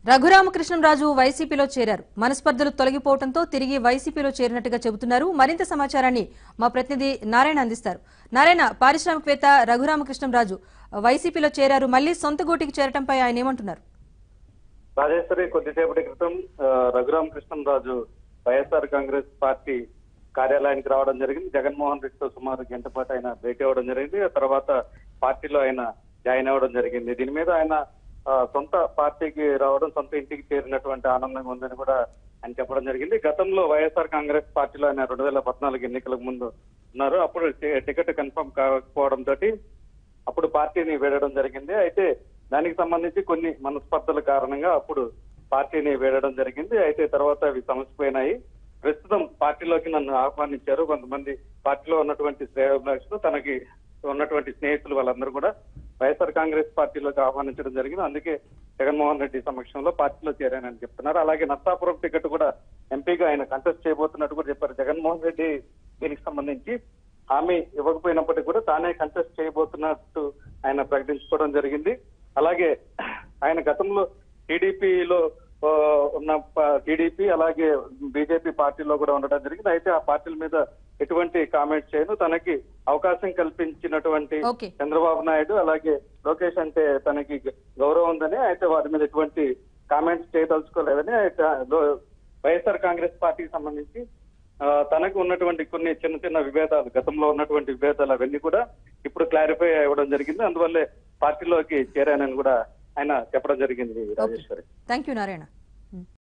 రఘురామకృష్ణంరాజు వైసీపీలో చేరారు. మనస్పర్ధలు తొలగిపోవడంతో తిరిగి వైసీపీలో చేరినట్టుగా చెబుతున్నారు. మరింత సమాచారాన్ని మా ప్రతినిధి నారాయణ అందిస్తారు. నారాయణ, పారిశ్రామికవేత్త రఘురామకృష్ణంరాజు వైసీపీలో చేరారు. మళ్లీ సొంత గూటికి చేరటంపై ఆయన ఏమంటున్నారు? రాజేశ్వరి, కొద్దిసేపటి క్రితం రఘురామకృష్ణంరాజు వైఎస్ఆర్ కాంగ్రెస్ పార్టీ కార్యాలయానికి రావడం జరిగింది. జగన్మోహన్ రెడ్డితో సుమారు గంట పాటు ఆయన భేటీ అవ్వడం జరిగింది. ఆ తర్వాత పార్టీలో ఆయన జాయిన్ అవ్వడం జరిగింది. దీని మీద ఆయన సొంత పార్టీకి రావడం, సొంత ఇంటికి చేరినటువంటి ఆనందంగా ఉందని కూడా ఆయన చెప్పడం జరిగింది. గతంలో వైఎస్ఆర్ కాంగ్రెస్ పార్టీలో ఆయన 2014 ఎన్నికలకు ముందు ఉన్నారు. అప్పుడు టికెట్ కన్ఫర్మ్ కాకపోవడంతో అప్పుడు పార్టీని వీడడం జరిగింది. అయితే దానికి సంబంధించి కొన్ని మనస్పర్ధల కారణంగా అప్పుడు పార్టీని వీడడం జరిగింది. అయితే తర్వాత అవి సమసిపోయినాయి. ప్రస్తుతం పార్టీలోకి నన్ను ఆహ్వానించారు. కొంతమంది పార్టీలో ఉన్నటువంటి శ్రేయోభిలాషులు, తనకి ఉన్నటువంటి స్నేహితులు వాళ్ళందరూ కూడా వైఎస్ఆర్ కాంగ్రెస్ పార్టీలోకి ఆహ్వానించడం జరిగింది. అందుకే జగన్మోహన్ రెడ్డి సమక్షంలో పార్టీలో చేరానని చెప్తున్నారు. అలాగే నర్సాపురం టికెట్ కూడా ఎంపీగా ఆయన కంటెస్ట్ చేయబోతున్నట్టు కూడా చెప్పారు. జగన్మోహన్ రెడ్డి దీనికి సంబంధించి హామీ ఇవ్వకపోయినప్పటికీ కూడా తానే కంటెస్ట్ చేయబోతున్నట్టు ఆయన ప్రకటించుకోవడం జరిగింది. అలాగే ఆయన గతంలో టీడీపీలో ఉన్న టీడీపీ అలాగే బీజేపీ పార్టీలో కూడా ఉండడం జరిగింది. అయితే ఆ పార్టీల మీద ఎటువంటి కామెంట్స్ చేయను. తనకి అవకాశం కల్పించినటువంటి చంద్రబాబు నాయుడు అలాగే లోకేష్ అంటే తనకి గౌరవం ఉందని, అయితే వారి మీద ఎటువంటి కామెంట్స్ చేయదలుచుకోలేదని, వైఎస్ఆర్ కాంగ్రెస్ పార్టీకి సంబంధించి తనకు ఉన్నటువంటి కొన్ని చిన్న చిన్న విభేదాలు, గతంలో ఉన్నటువంటి విభేదాలు అవన్నీ కూడా ఇప్పుడు క్లారిఫై అవ్వడం జరిగింది. అందువల్లే పార్టీలోకి చేరానని కూడా ఆయన చెప్పడం జరిగింది. Rajeshwari, thank you Narayana.